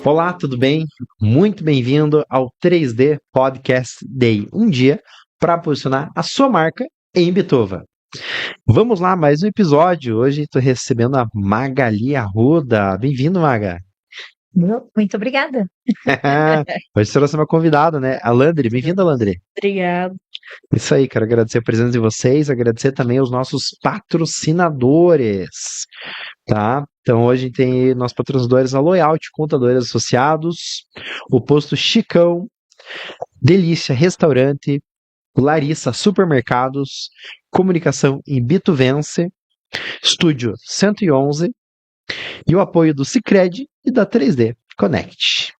Olá, tudo bem? Muito bem-vindo ao 3D Podcast Day, um dia para posicionar a sua marca em Bituva. Vamos lá, mais um episódio. Hoje estou recebendo a Magali Arruda. Bem-vindo, Maga. Muito obrigada. Hoje você trouxe uma convidada, né? A Landry. Bem-vinda, Landry. Obrigada. Isso aí, quero agradecer a presença de vocês, agradecer também aos nossos patrocinadores, tá? Então hoje tem nossos patrocinadores a Loyalty, Contadores Associados, o Posto Chicão, Delícia Restaurante, Larissa Supermercados, Comunicação em Bituvense, Estúdio 111 e o apoio do Sicredi e da 3D Connect.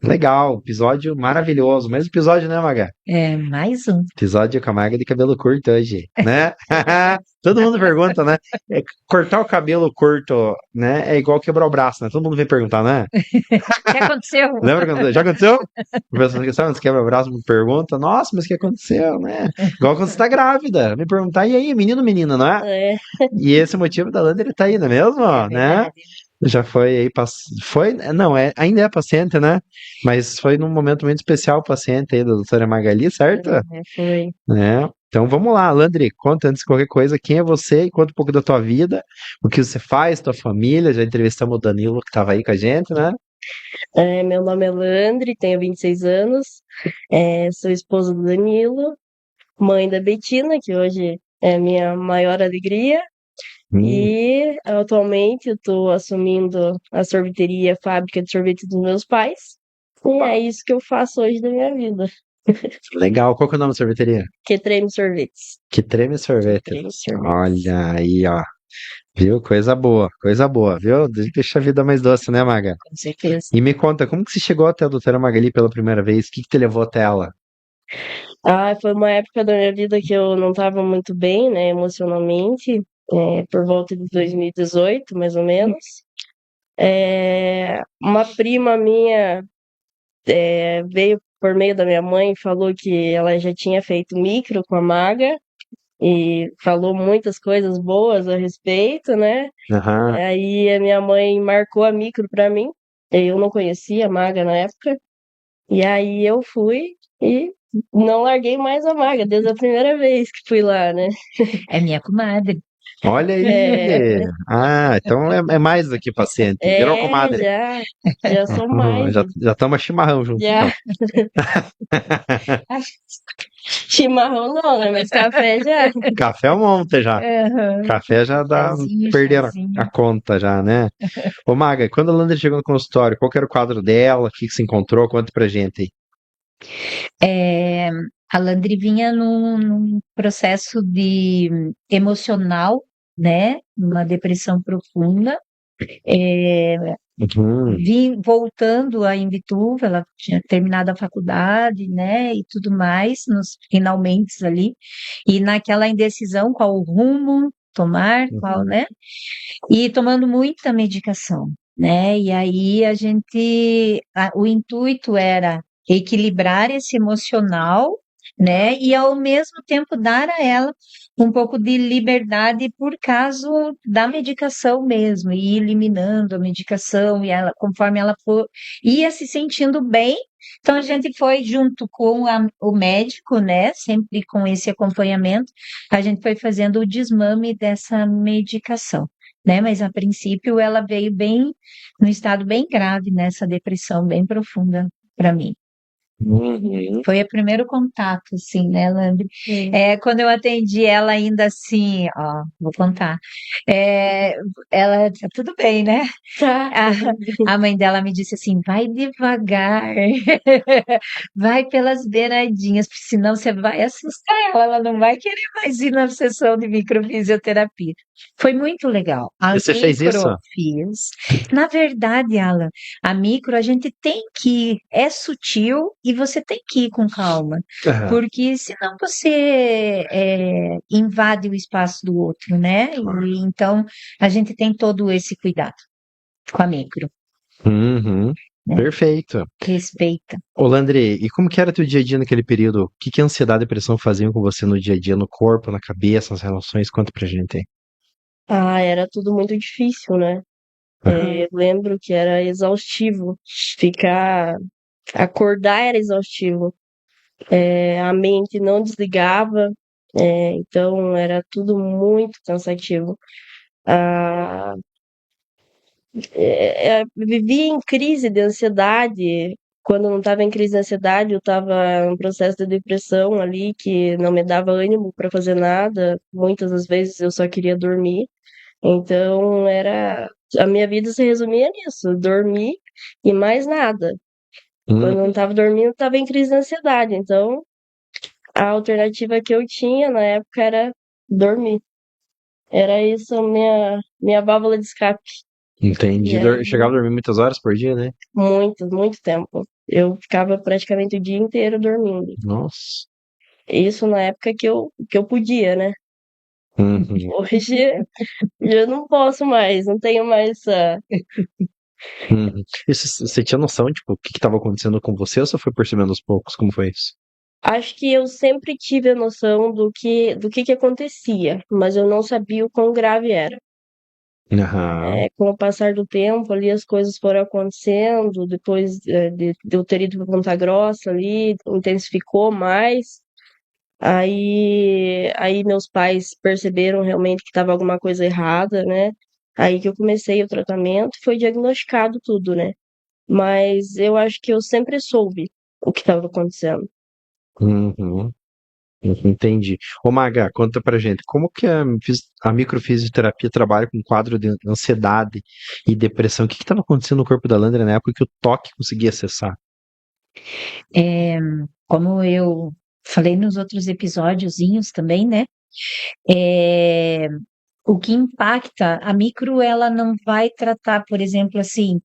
Legal, episódio maravilhoso. Mais episódio, né, Maga? É, mais um. Episódio com a Maga de cabelo curto hoje, né? Todo mundo pergunta, né? Cortar o cabelo curto, né? É igual quebrar o braço, né? Todo mundo vem perguntar, né? O que aconteceu? Lembra quando já aconteceu? A pessoa que sabe, você quebra o braço, me pergunta, nossa, mas o que aconteceu, né? Igual quando você tá grávida, me perguntar, e aí, menino, menina, não é? É, E esse motivo da Lander tá aí, não é mesmo? é Né? verdade. Já foi aí, foi, não, ainda é paciente, né? Mas foi num momento muito especial o paciente aí da doutora Magali, certo? Foi. Né? Então vamos lá, Landry, conta antes de qualquer coisa, quem é você e conta um pouco da tua vida, o que você faz, tua família, já entrevistamos o Danilo que estava aí com a gente, né? Meu nome é Landry, tenho 26 anos, sou esposa do Danilo, mãe da Betina, que hoje é minha maior alegria, e atualmente eu estou assumindo a sorveteria, a fábrica de sorvete dos meus pais, e é isso que eu faço hoje da minha vida, Legal, qual que é o nome da sorveteria? que treino sorvetes. Que treme sorvete. Treme sorvetes. Olha aí, ó. Viu? Coisa boa, viu? Deixa a vida mais doce, né, Maga? Com certeza. E me conta, como que você chegou até a doutora Magali pela primeira vez? O que que te levou até ela? Foi uma época da minha vida que eu não estava muito bem, né, emocionalmente, por volta de 2018, mais ou menos. Uma prima minha veio por meio da minha mãe e falou que ela já tinha feito micro com a Maga e falou muitas coisas boas a respeito, né? Aham. Aí a minha mãe marcou a micro para mim. Eu não conhecia a Maga na época. E aí eu fui e não larguei mais a Maga desde a primeira vez que fui lá, né? É minha comadre. Olha É, aí. Ah, então é mais do que paciente. Virou comadre. já sou mais, Já toma chimarrão junto, já. então. Chimarrão não, né? Mas café já. Café é um monte já. Aham. Café já dá, Chazinho, perderam chazinho. a conta já, né? Ô Maga, quando a Landry chegou no consultório, qual que era o quadro dela? O que que se encontrou? Conta pra gente aí. É, a Landry vinha num processo de emocional, né? Uma depressão profunda. É, Uhum. voltando a Imbituva, ela tinha terminado a faculdade, né? E tudo mais, nos finalmente ali. E naquela indecisão, qual o rumo tomar, qual, né? E tomando muita medicação, né? E aí o intuito era equilibrar esse emocional, né? E ao mesmo tempo dar a ela um pouco de liberdade por caso da medicação mesmo, e ir eliminando a medicação e ela, conforme ela ia se sentindo bem. Então a gente foi junto com o médico, né? Sempre com esse acompanhamento, a gente foi fazendo o desmame dessa medicação, né? Mas a princípio ela veio bem, num estado bem grave, nessa depressão bem profunda para mim. Uhum. Foi o primeiro contato, assim, né, Landry? Sim. Quando eu atendi ela ainda assim, ó, vou contar. Ela, tudo bem, né? Tá. A mãe dela me disse assim, vai devagar, vai pelas beiradinhas, porque senão você vai assustar ela não vai querer mais ir na sessão de microfisioterapia. Foi muito legal. A Você fez micro isso? fiz. Na verdade, Alan, a micro a gente tem que ir, é sutil e você tem que ir com calma, Aham. porque senão você invade o espaço do outro, né? E então a gente tem todo esse cuidado com a micro, Uhum. né? Perfeito. Respeita. Ô, Landry, e como que era teu dia a dia naquele período? O que que a ansiedade e a depressão faziam com você no dia a dia, no corpo, na cabeça, nas relações? Conta pra gente aí. Era tudo muito difícil, né? Eu lembro que era exaustivo. Acordar era exaustivo. A mente não desligava, então era tudo muito cansativo. Ah, vivia em crise de ansiedade. Quando não estava em crise de ansiedade, eu estava em um processo de depressão ali que não me dava ânimo para fazer nada. Muitas das vezes eu só queria dormir. Então a minha vida se resumia nisso, dormir e mais nada. Quando eu não estava dormindo, estava em crise de ansiedade. Então a alternativa que eu tinha na época era dormir. Era isso a minha válvula de escape. Entendi. E aí, Chegava a dormir muitas horas por dia, né? muito tempo. Eu ficava praticamente o dia inteiro dormindo. Nossa. Isso na época que eu podia, né? Uhum. Hoje eu não posso mais, não tenho mais essa. Uhum. E você tinha noção, tipo, o que estava acontecendo com você ou você foi percebendo aos poucos? Como foi isso? Acho que eu sempre tive a noção do que acontecia, mas eu não sabia o quão grave era. Aham. Com o passar do tempo, ali as coisas foram acontecendo, depois de eu ter ido para Ponta Grossa ali, intensificou mais. Aí meus pais perceberam realmente que estava alguma coisa errada, né? Aí que eu comecei o tratamento, foi diagnosticado tudo, né? Mas eu acho que eu sempre soube o que estava acontecendo. Uhum. Entendi. Ô Maga, conta pra gente, como que a microfisioterapia trabalha com quadro de ansiedade e depressão? O que estava acontecendo no corpo da Landra na época que o toque conseguia acessar? É, como eu falei nos outros episódiozinhos também, né? É, o que impacta, a micro, ela não vai tratar, por exemplo, assim,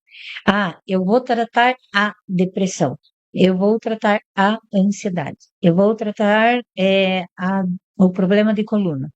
eu vou tratar a depressão, eu vou tratar a ansiedade, eu vou tratar o problema de coluna.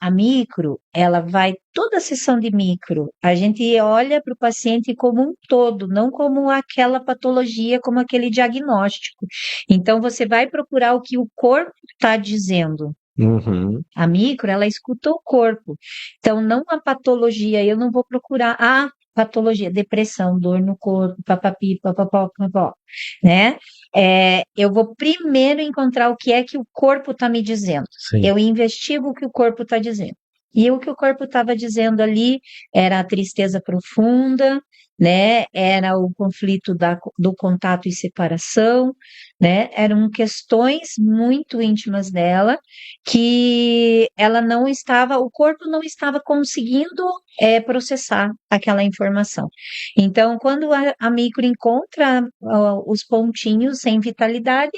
A micro, ela vai, toda a sessão de micro, a gente olha para o paciente como um todo, não como aquela patologia, como aquele diagnóstico. Então, você vai procurar o que o corpo está dizendo. Uhum. A micro, ela escuta o corpo. Então, não a patologia, eu não vou procurar a patologia, depressão, dor no corpo, papapi, papapó, papapó, né? Eu vou primeiro encontrar o que é que o corpo está me dizendo. Sim. Eu investigo o que o corpo está dizendo. E o que o corpo estava dizendo ali era a tristeza profunda, né? Era o conflito do contato e separação, né? Eram questões muito íntimas dela que ela não estava, o corpo não estava conseguindo processar aquela informação. Então, quando a micro encontra os pontinhos sem vitalidade,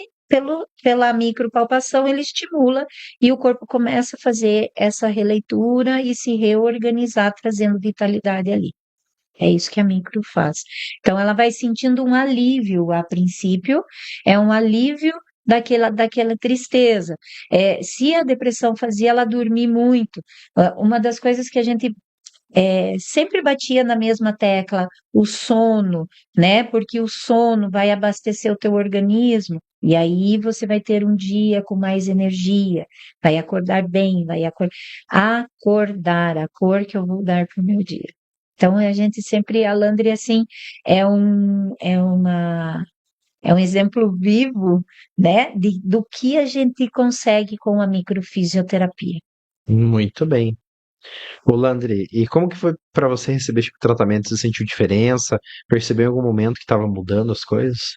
pela micropalpação, ele estimula e o corpo começa a fazer essa releitura e se reorganizar, trazendo vitalidade ali. É isso que a micro faz. Então, ela vai sentindo um alívio a princípio, é um alívio daquela tristeza. Se a depressão fazia ela dormir muito, uma das coisas que a gente sempre batia na mesma tecla, o sono, né? Porque o sono vai abastecer o teu organismo. E aí você vai ter um dia com mais energia, vai acordar bem, acordar, a cor que eu vou dar para o meu dia. Então a gente sempre, a Landry assim é um é uma é um exemplo vivo, né, do que a gente consegue com a microfisioterapia. Muito bem. Ô Landry, e como que foi pra você receber esse tipo de tratamento? Você sentiu diferença? Percebeu em algum momento que estava mudando as coisas?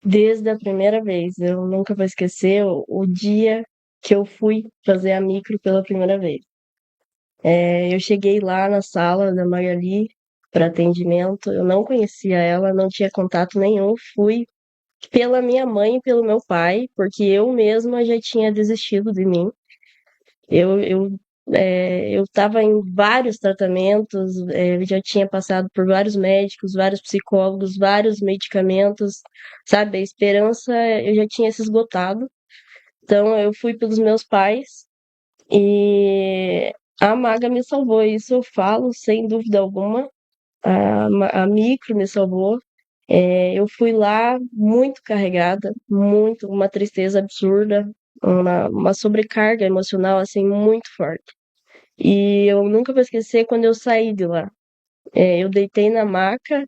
Desde a primeira vez, eu nunca vou esquecer o dia que eu fui fazer a micro pela primeira vez. Eu cheguei lá na sala da Magali para atendimento, eu não conhecia ela, não tinha contato nenhum, fui pela minha mãe e pelo meu pai, porque eu mesma já tinha desistido de mim. Eu estava em vários tratamentos, já tinha passado por vários médicos, vários psicólogos, vários medicamentos, sabe? A esperança eu já tinha se esgotado. Então eu fui pelos meus pais e a maga me salvou. Isso eu falo sem dúvida alguma. A micro me salvou. Eu fui lá muito carregada, muito, uma tristeza absurda, uma sobrecarga emocional assim muito forte. E eu nunca vou esquecer quando eu saí de lá. Eu deitei na maca,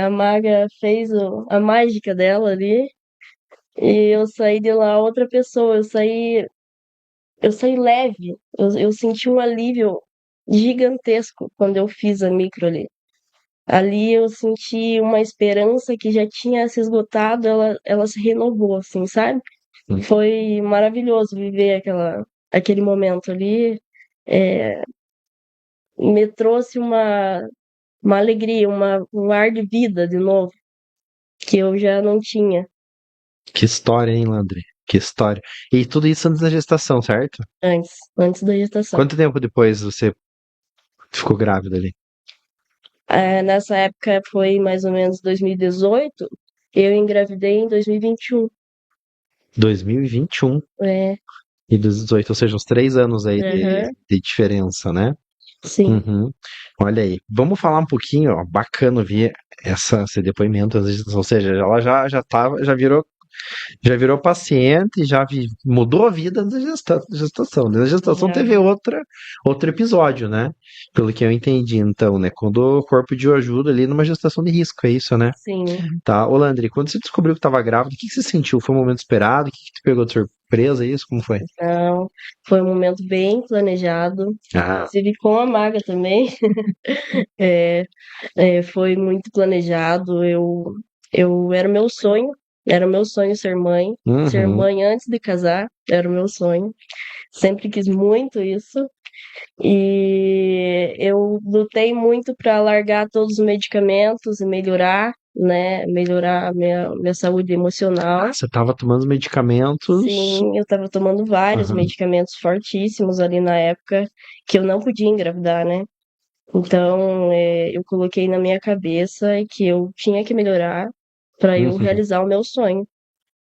a maga fez a mágica dela ali, e eu saí de lá outra pessoa. Eu saí leve. Eu senti um alívio gigantesco quando eu fiz a micro ali. Ali eu senti uma esperança que já tinha se esgotado, ela se renovou, assim, sabe? Foi maravilhoso viver aquele momento ali. É, me trouxe uma alegria, um ar de vida de novo, que eu já não tinha Que história, hein, Landry? Que história. E tudo isso antes da gestação, certo? antes da gestação. Quanto tempo depois você ficou grávida ali? Nessa época foi mais ou menos 2018, eu engravidei em 2021. 2021 É, e 2018, ou seja, uns 3 anos aí de, aham, de diferença, né? sim. Uhum. Olha aí, vamos falar um pouquinho, ó, bacana ouvir esse depoimento, ou seja, ela já tava, já virou paciente, mudou a vida da gestação. Na gestação Já, teve outro episódio, né? Pelo que eu entendi, então, né? Quando o corpo pediu ajuda ali numa gestação de risco, é isso, né? sim. Tá, ô Landry, quando você descobriu que estava grávida, o que você sentiu? Foi um momento esperado? O que te pegou de surpresa? Isso, como foi? Não, foi um momento bem planejado. Ah, Inclusive com a maga também. É, foi muito planejado. Era o meu sonho ser mãe. Ser uhum. mãe antes de casar era o meu sonho. Sempre quis muito isso. E eu lutei muito para largar todos os medicamentos e melhorar, né? Melhorar a minha saúde emocional. Ah, você estava tomando medicamentos. Sim, eu estava tomando vários Aham. medicamentos fortíssimos ali na época que eu não podia engravidar, né? Então, eu coloquei na minha cabeça que eu tinha que melhorar para eu Uhum. realizar o meu sonho,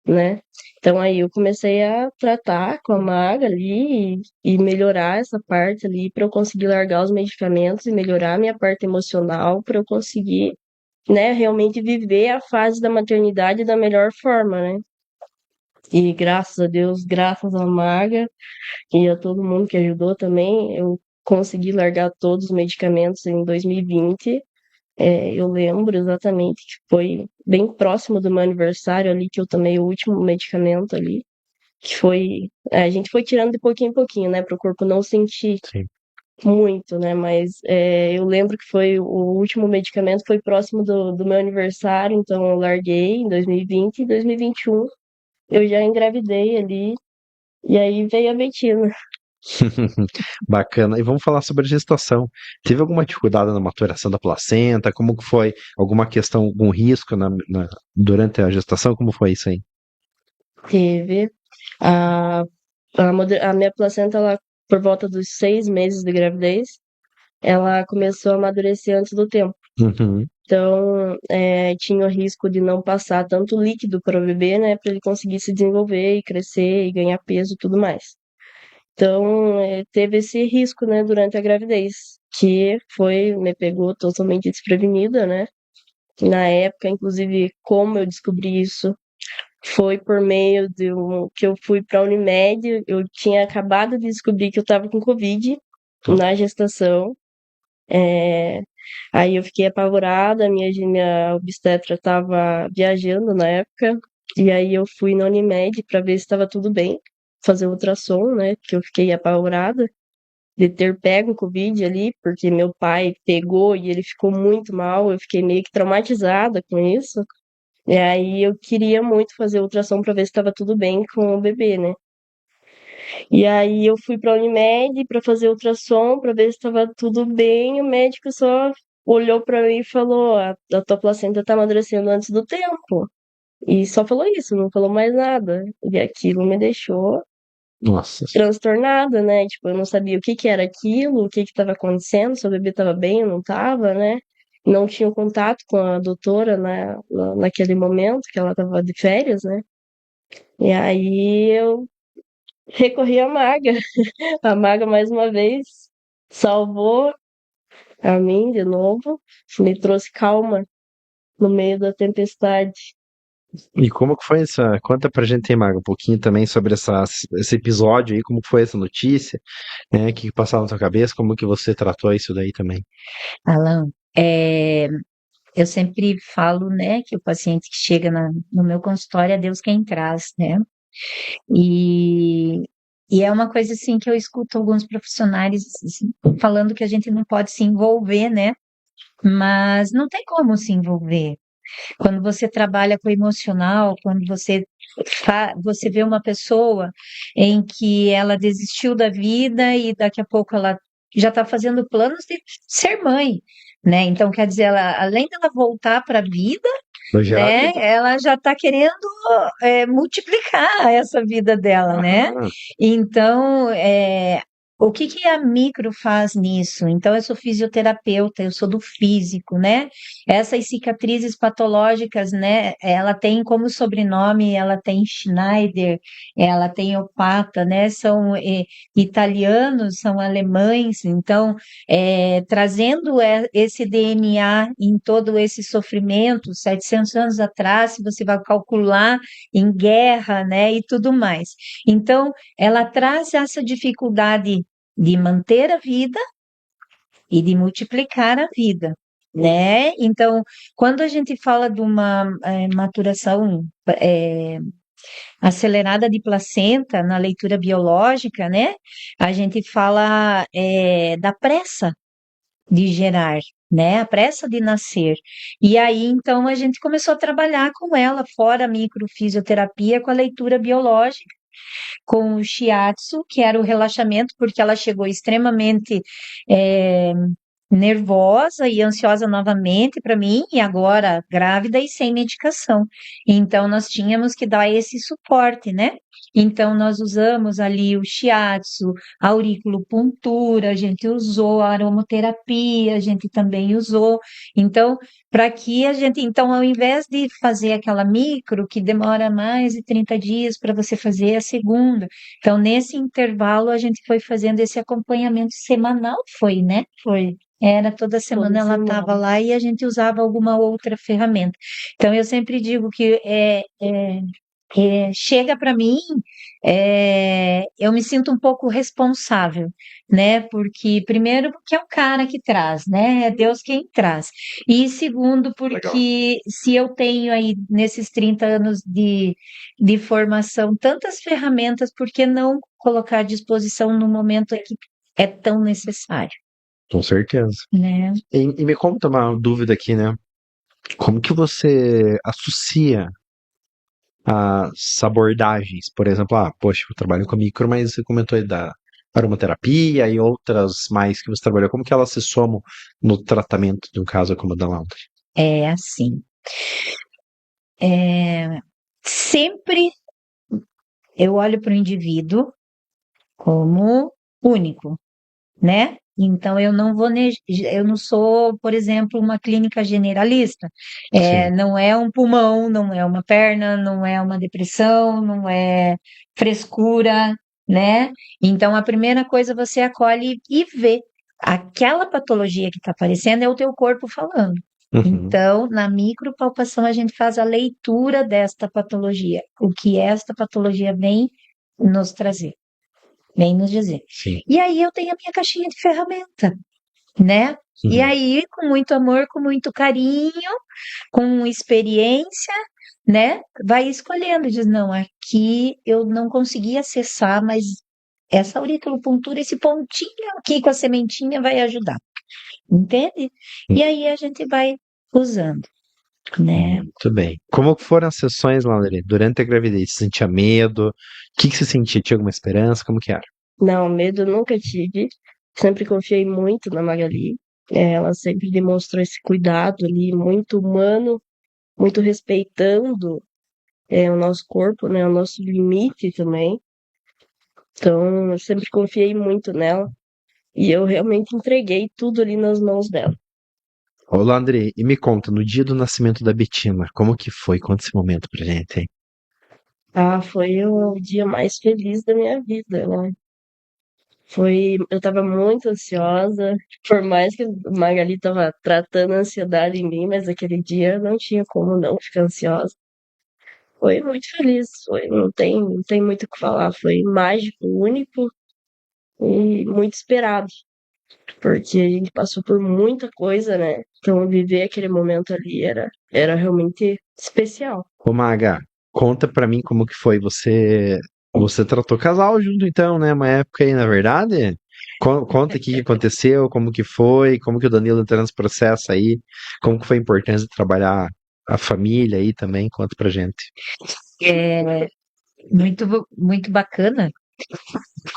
né? Então, aí eu comecei a tratar com a maga ali e melhorar essa parte ali para eu conseguir largar os medicamentos e melhorar a minha parte emocional para eu conseguir, né, realmente viver a fase da maternidade da melhor forma, né? E graças a Deus, graças à maga e a todo mundo que ajudou também, eu consegui largar todos os medicamentos em 2020. Eu lembro exatamente que foi bem próximo do meu aniversário ali que eu tomei o último medicamento ali, que foi, a gente foi tirando de pouquinho em pouquinho, né, para o corpo não sentir Sim. muito, né, mas eu lembro que foi o último medicamento foi próximo do meu aniversário, então eu larguei em 2020 e 2021 eu já engravidei ali, e aí veio a Betina. Bacana. E vamos falar sobre a gestação. Teve alguma dificuldade na maturação da placenta? Como que foi? Alguma questão, algum risco durante a gestação? Como foi isso aí? Teve a, a minha placenta, ela, por volta dos 6 meses de gravidez, ela começou a amadurecer antes do tempo. Uhum. Então, tinha o risco de não passar tanto líquido para o bebê, né, para ele conseguir se desenvolver e crescer e ganhar peso e tudo mais. Então, teve esse risco, né, durante a gravidez, que me pegou totalmente desprevenida, né? Na época, inclusive, como eu descobri isso, foi por meio que eu fui para a Unimed, eu tinha acabado de descobrir que eu estava com Covid na gestação. É, Aí eu fiquei apavorada, minha obstetra estava viajando na época, e aí eu fui na Unimed para ver se estava tudo bem, fazer ultrassom, né? Porque eu fiquei apavorada de ter pego Covid ali, porque meu pai pegou e ele ficou muito mal, eu fiquei meio que traumatizada com isso. E aí eu queria muito fazer ultrassom para ver se estava tudo bem com o bebê, né? E aí eu fui para a Unimed para fazer ultrassom para ver se estava tudo bem. O médico só olhou para mim e falou: a tua placenta está amadurecendo antes do tempo. E só falou isso, não falou mais nada. E aquilo me deixou Nossa. transtornada, né? Tipo, eu não sabia o que que era aquilo, o que que estava acontecendo, se o bebê estava bem ou não estava, né? Não tinha contato com a doutora naquele momento, que ela estava de férias, né? E aí eu recorri à maga. A maga, mais uma vez, salvou a mim de novo, me trouxe calma no meio da tempestade. E como que foi essa? Conta pra gente aí, Maga, um pouquinho também sobre esse episódio aí, como que foi essa notícia, né? O que passava na tua cabeça, como que você tratou isso daí também. Alan, eu sempre falo, né, que o paciente que chega no meu consultório é Deus quem traz, né? E, e é uma coisa assim que eu escuto alguns profissionais assim, falando que a gente não pode se envolver, né? Mas não tem como se envolver. Quando você trabalha com o emocional, quando você vê uma pessoa em que ela desistiu da vida e daqui a pouco ela já está fazendo planos de ser mãe, né? Então, quer dizer, além dela voltar para a vida, No geral, né? Ela já está querendo multiplicar essa vida dela, né? aham, Então, o que que a micro faz nisso? Então, eu sou fisioterapeuta, eu sou do físico, né? Essas cicatrizes patológicas, né? Ela tem como sobrenome, ela tem Schneider, ela tem Opata, né? São italianos, são alemães, então trazendo esse DNA em todo esse sofrimento, 700 anos atrás, se você vai calcular em guerra, né, e tudo mais. Então, ela traz essa dificuldade de manter a vida e de multiplicar a vida, né? Então, quando a gente fala de uma maturação acelerada de placenta na leitura biológica, né? A gente fala da pressa de gerar, né? A pressa de nascer. E aí, então, a gente começou a trabalhar com ela, fora a microfisioterapia, com a leitura biológica, com o shiatsu, que era o relaxamento, porque ela chegou extremamente eh, nervosa e ansiosa novamente para mim, e agora grávida e sem medicação. Então, nós tínhamos que dar esse suporte, né? Então, nós usamos ali o shiatsu, a auriculopuntura, a gente usou a aromoterapia, a gente também usou. Então, para que a gente, então, ao invés de fazer aquela micro, que demora mais de 30 dias para você fazer a segunda, então, nesse intervalo, a gente foi fazendo esse acompanhamento semanal, foi, né? Foi. Era toda Toda semana ela estava semana. lá e a gente usava alguma outra ferramenta. Então, eu sempre digo que chega para mim, eu me sinto um pouco responsável, né? Porque, primeiro, porque é o cara que traz, né? É Deus quem traz. E segundo, legal. porque se eu tenho aí, nesses 30 anos de formação, tantas ferramentas, por que não colocar à disposição no momento em que é tão necessário, Com certeza. né? E me conta uma dúvida aqui, né? Como que você associa as abordagens? Por exemplo, poxa, eu trabalho com micro, mas você comentou aí da aromaterapia e outras mais que você trabalhou. Como que elas se somam no tratamento de um caso como o da Laundry? É assim. Sempre eu olho para o indivíduo como único, né? Então eu não sou, por exemplo, uma clínica generalista. Sim. Não é um pulmão, não é uma perna, não é uma depressão, não é frescura, né? Então a primeira coisa você acolhe e vê. Aquela patologia que está aparecendo é o teu corpo falando. Uhum. Então, na micropalpação, a gente faz a leitura desta patologia, o que esta patologia vem nos trazer, vem nos dizer. Sim. E aí eu tenho a minha caixinha de ferramenta, né? E Uhum. aí, com muito amor, com muito carinho, com experiência, né? Vai escolhendo, diz, não, aqui eu não consegui acessar, mas essa auriculopuntura, esse pontinho aqui com a sementinha vai ajudar, entende? E aí a gente vai usando, né? Muito bem. Como que foram as sessões, Laundry, durante a gravidez? Você sentia medo? O que você sentia? Tinha alguma esperança? Como que era? Não, medo eu nunca tive. Sempre confiei muito na Magali. Ela sempre demonstrou esse cuidado ali, muito humano, muito respeitando o nosso corpo, né, o nosso limite também. Então, eu sempre confiei muito nela e eu realmente entreguei tudo ali nas mãos dela. Ô, André, e me conta, no dia do nascimento da Betina, como que foi? Conta esse momento pra gente, hein? Ah, foi o dia mais feliz da minha vida, né? Eu tava muito ansiosa, por mais que a Magali tava tratando a ansiedade em mim, mas aquele dia não tinha como não ficar ansiosa. foi muito feliz. Não tem muito o que falar. Foi mágico, único e muito esperado. Porque a gente passou por muita coisa, né? Então viver aquele momento ali era realmente especial. Ô, Maga, conta pra mim como que foi. Você tratou casal junto, então, né? Uma época aí, na verdade? Conta o que que aconteceu, como que foi, como que o Danilo entrou nesse processo aí, como que foi a importância de trabalhar a família aí também, conta pra gente. É muito bacana,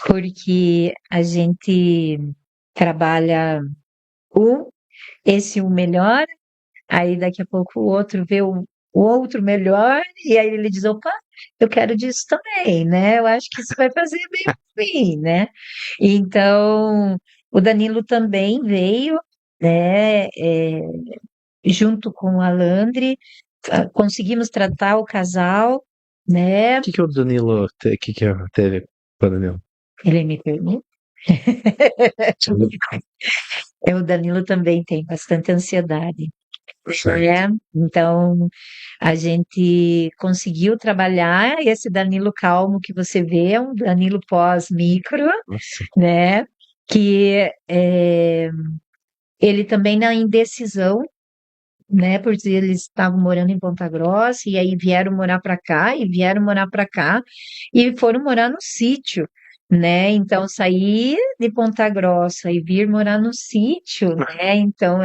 porque a gente trabalha um, esse o melhor, aí daqui a pouco o outro vê o outro melhor, e aí ele diz, opa, eu quero disso também, né? Eu acho que isso vai fazer bem para mim, né? Então, o Danilo também veio, né? Junto com a Landry, conseguimos tratar o casal, O né? que que o Danilo, que teve com o Danilo? Ele me pergunta. O Danilo também tem bastante ansiedade, Certo. né? Então, a gente conseguiu trabalhar esse Danilo calmo que você vê, é um Danilo pós-micro, Nossa. né? Que ele também na indecisão, né? Porque eles estavam morando em Ponta Grossa e aí vieram morar para cá e foram morar no sítio, né? Então sair de Ponta Grossa e vir morar no sítio, né? Então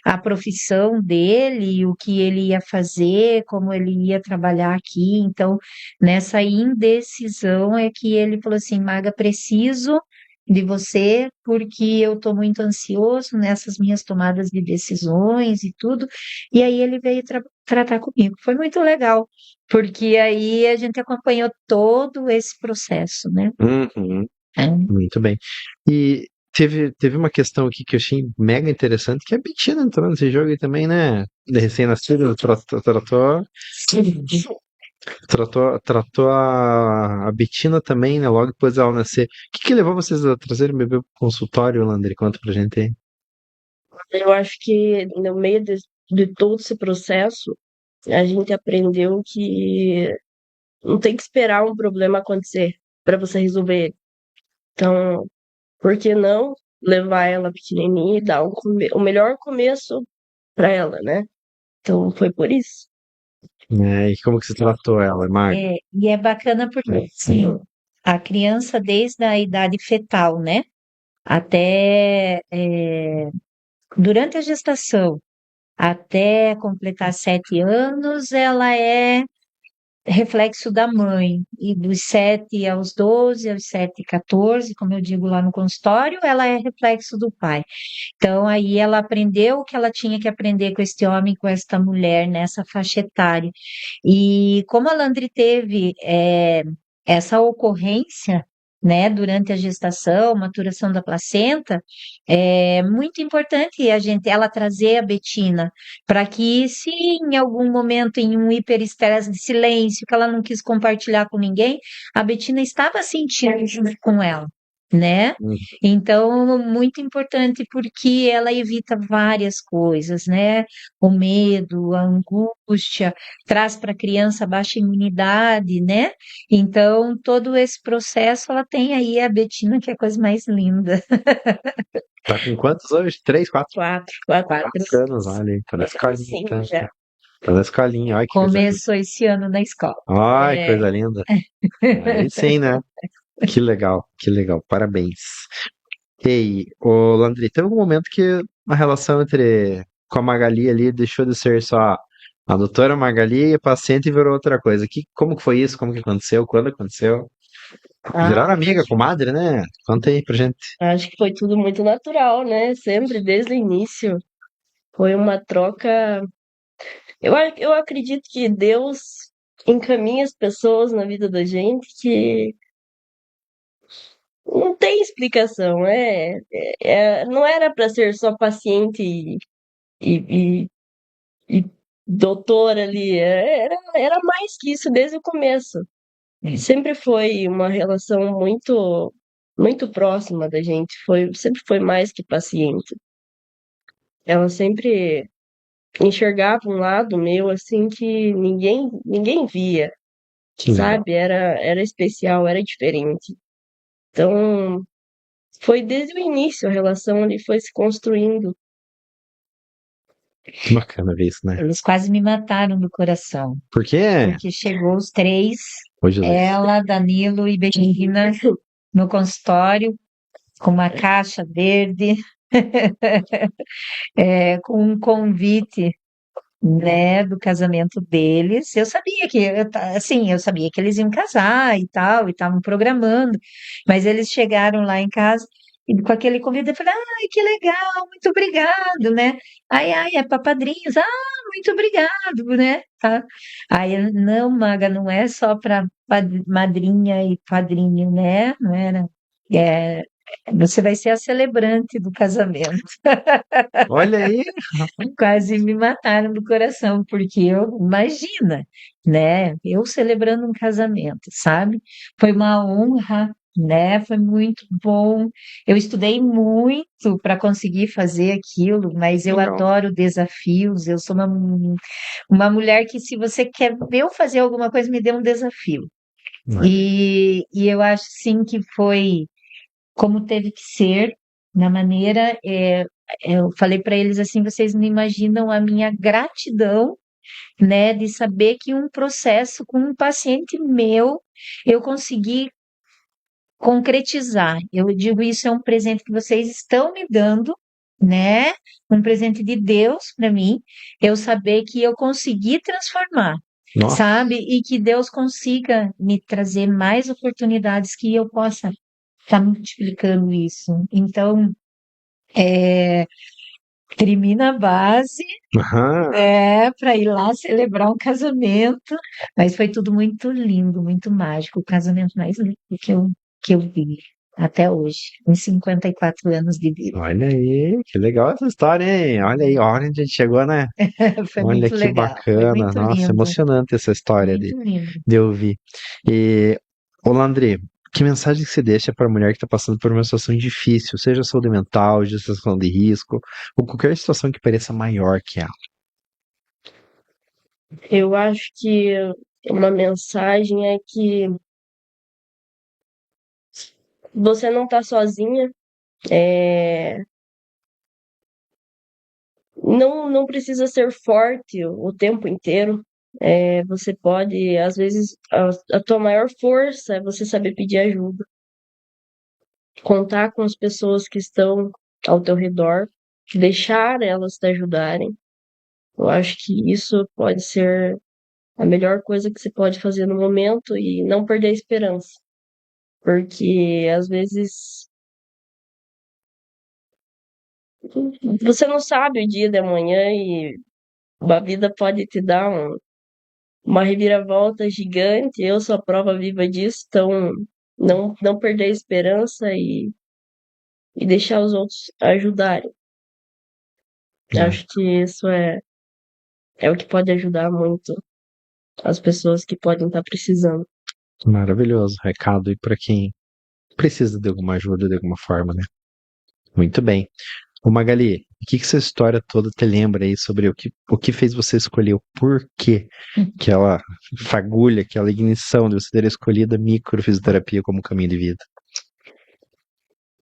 a profissão dele, o que ele ia fazer, como ele ia trabalhar aqui. Então, nessa indecisão é que ele falou assim, Maga, preciso de você, porque eu estou muito ansioso nessas minhas tomadas de decisões e tudo. E aí ele veio tratar comigo. Foi muito legal, porque aí a gente acompanhou todo esse processo, né? Uhum. É. Muito bem. E teve uma questão aqui que eu achei mega interessante, que é a Betina entrou nesse jogo aí também, né? De recém-nascido, tratou a Betina também, né? Logo depois dela nascer. O que que levou vocês a trazerem o bebê pro consultório, Landry? Conta pra gente aí. Eu acho que no meio de todo esse processo, a gente aprendeu que não tem que esperar um problema acontecer para você resolver ele. Então, por que não levar ela pequenininha e dar o melhor começo para ela, né? Então, foi por isso. E como que você tratou ela, Maga? E é bacana porque assim, a criança desde a idade fetal, né? Até durante a gestação, até completar 7 anos, ela é reflexo da mãe. E dos 7 aos 12, aos 7 e 14, como eu digo lá no consultório, ela é reflexo do pai. Então, aí ela aprendeu o que ela tinha que aprender com este homem, com esta mulher, nessa faixa etária. E como a Landry teve essa ocorrência, né, durante a gestação, maturação da placenta, é muito importante ela trazer a Betina, para que se em algum momento, em um hiperestresse de silêncio, que ela não quis compartilhar com ninguém, a Betina estava sentindo junto com ela. Né? Então, muito importante porque ela evita várias coisas, né? O medo, a angústia, traz para a criança baixa imunidade, né? Então, todo esse processo, ela tem aí a Betina, que é a coisa mais linda. Tá com quantos hoje? 3, 4? Quatro. 4 anos, olha aí. Tá na escolinha, Sim, então. já. Tá na escolinha, olha que coisa linda. Começou esse ano na escola. Ai, que É, coisa linda. Aí sim, né? Que legal, que legal. Parabéns. Ei, ô Landry, teve algum momento que a relação com a Magali ali deixou de ser só a doutora Magali e a paciente e virou outra coisa. Como que foi isso? Como que aconteceu? Quando aconteceu? Ah, Viraram amiga, comadre, né? Conta aí pra gente. acho que foi tudo muito natural, né? Sempre, desde o início. Foi uma troca. Eu acredito que Deus encaminha as pessoas na vida da gente que não tem explicação. Não era para ser só paciente e, e doutor ali. Era mais que isso desde o começo. Sempre foi uma relação muito próxima da gente. Sempre foi mais que paciente. Ela sempre enxergava um lado meu assim que ninguém via, Que legal. sabe? Era especial, era diferente. Então, foi desde o início a relação ali foi se construindo. Que bacana ver isso, né? Eles quase me mataram do coração, Por quê? porque chegou os três, Ô, Jesus. ela, Danilo e Betina, no consultório, com uma caixa verde, com um convite, né, do casamento deles. Eu sabia que, assim, eu sabia que eles iam casar e tal, e estavam programando, mas eles chegaram lá em casa e com aquele convite, eu falei, ai, que legal, muito obrigado, né? Ai, é para padrinhos, muito obrigado, né? Tá? Aí, não, Maga, não é só para madrinha e padrinho, né? Não era. É, você vai ser a celebrante do casamento. Olha aí. Quase me mataram do coração, porque imagina, né? Eu celebrando um casamento, sabe? Foi uma honra, né? Foi muito bom. Eu estudei muito para conseguir fazer aquilo, mas eu Legal. adoro desafios. Eu sou uma mulher que, se você quer ver eu fazer alguma coisa, me dê um desafio. E eu acho sim que foi como teve que ser, na maneira, eu falei para eles assim, vocês não imaginam a minha gratidão, né, de saber que um processo com um paciente meu, eu consegui concretizar. Eu digo, isso é um presente que vocês estão me dando, né, um presente de Deus para mim, eu saber que eu consegui transformar, Nossa. sabe? E que Deus consiga me trazer mais oportunidades que eu possa estar multiplicando isso. Então, tremi na base, Aham. para ir lá celebrar um casamento, mas foi tudo muito lindo, muito mágico, o casamento mais lindo que eu vi até hoje, em 54 anos de vida. Olha aí, que legal essa história, hein? Olha aí, olha onde a gente chegou, né? Foi Olha muito que legal, foi bacana. muito Nossa, lindo, emocionante essa história muito lindo. de ouvir. E, ô Landry, que mensagem que você deixa para a mulher que está passando por uma situação difícil, seja saúde mental, gestação de risco, ou qualquer situação que pareça maior que ela? Eu acho que uma mensagem é que você não tá sozinha, é, não precisa ser forte o tempo inteiro. Você pode, às vezes, a tua maior força é você saber pedir ajuda, contar com as pessoas que estão ao teu redor, deixar elas te ajudarem. Eu acho que isso pode ser a melhor coisa que você pode fazer no momento e não perder a esperança, porque às vezes você não sabe o dia de amanhã e a vida pode te dar uma reviravolta gigante. Eu sou a prova viva disso, então não perder a esperança e deixar os outros ajudarem. Né? Acho que isso é o que pode ajudar muito as pessoas que podem estar precisando. Maravilhoso. Recado aí para quem precisa de alguma ajuda de alguma forma, né? Muito bem. Ô Magali, o que essa história toda te lembra aí sobre o que fez você escolher, o porquê, aquela fagulha, aquela ignição de você ter escolhido a microfisioterapia como caminho de vida?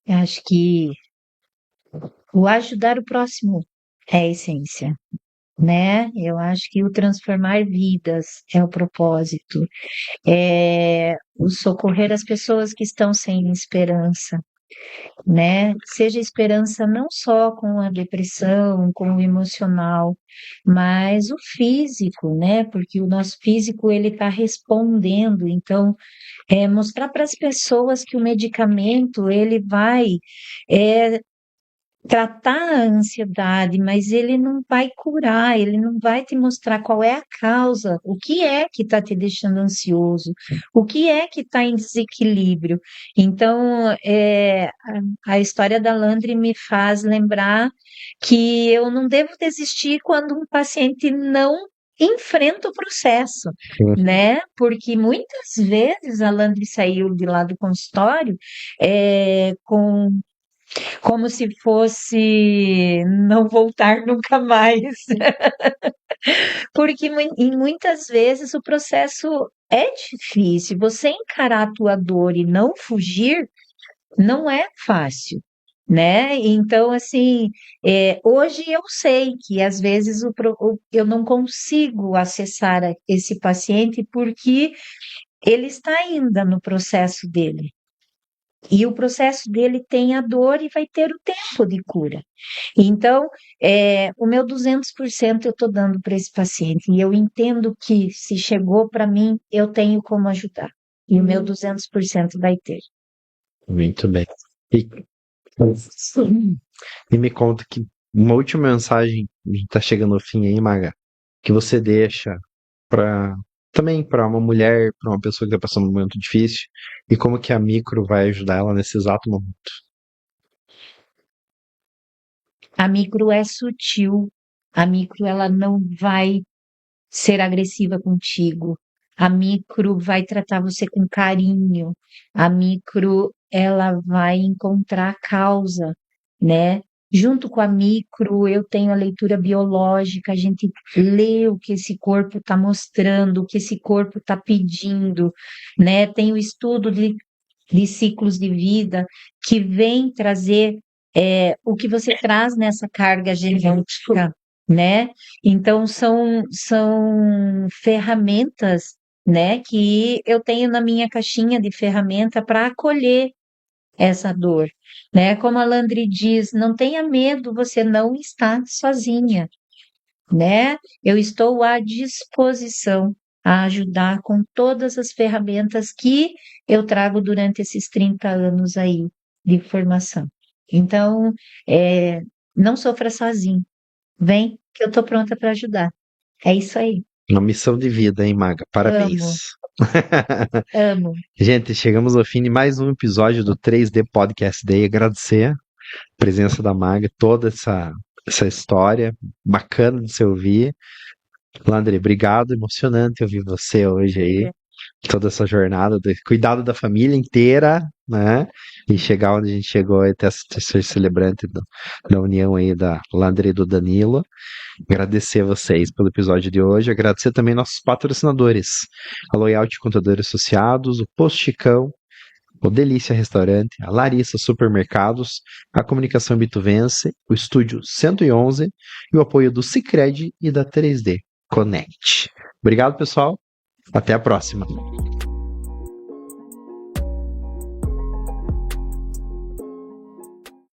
Eu acho que o ajudar o próximo é a essência, né? Eu acho que o transformar vidas é o propósito, é o socorrer as pessoas que estão sem esperança, né? Seja esperança não só com a depressão, com o emocional, mas o físico, né? Porque o nosso físico ele está respondendo. Então, mostrar para as pessoas que o medicamento ele vai é, tratar a ansiedade, mas ele não vai curar, ele não vai te mostrar qual é a causa, o que é que está te deixando ansioso, o que é que está em desequilíbrio. Então, a história da Landry me faz lembrar que eu não devo desistir quando um paciente não enfrenta o processo, né? Porque muitas vezes a Landry saiu de lá do consultório com Como se fosse não voltar nunca mais. Porque e muitas vezes o processo é difícil. Você encarar a tua dor e não fugir não é fácil, né? Então, assim, hoje eu sei que às vezes eu não consigo acessar esse paciente porque ele está ainda no processo dele. E o processo dele tem a dor e vai ter o tempo de cura. Então, o meu 200% eu estou dando para esse paciente. E eu entendo que se chegou para mim, eu tenho como ajudar. E o meu 200% vai ter. Muito bem. E, e me conta que uma última mensagem, a gente tá chegando ao fim aí, Maga, que você deixa para também para uma mulher, para uma pessoa que está passando um momento difícil, e como que a micro vai ajudar ela nesse exato momento. A micro é sutil. A micro, ela não vai ser agressiva contigo. A micro vai tratar você com carinho. A micro, ela vai encontrar a causa, né? Junto com a micro, eu tenho a leitura biológica, a gente lê o que esse corpo está mostrando, o que esse corpo está pedindo, né? Tem o estudo de ciclos de vida que vem trazer o que você traz nessa carga genética, né? Então, são ferramentas, né, que eu tenho na minha caixinha de ferramenta para acolher essa dor, né? Como a Landry diz, não tenha medo, você não está sozinha, né? Eu estou à disposição a ajudar com todas as ferramentas que eu trago durante esses 30 anos aí de formação. Então, não sofra sozinho. Vem, que eu estou pronta para ajudar. É isso aí. Uma missão de vida, hein, Maga? Parabéns. Amo. Gente, chegamos ao fim de mais um episódio do 3D Podcast Day. Agradecer a presença da Maga, toda essa história bacana de se ouvir. Landry, obrigado, emocionante ouvir você hoje aí. Toda essa jornada, cuidado da família inteira, né? E chegar onde a gente chegou e ser celebrante da união aí da Landry e do Danilo. Agradecer a vocês pelo episódio de hoje. Agradecer também nossos patrocinadores, a Loyalty Contadores Associados, o Posto Chicão, o Delícia Restaurante, a Larissa Supermercados, a Comunicação Bituvense, o Estúdio 111 e o apoio do Sicredi e da 3D Connect. Obrigado, pessoal. Até a próxima.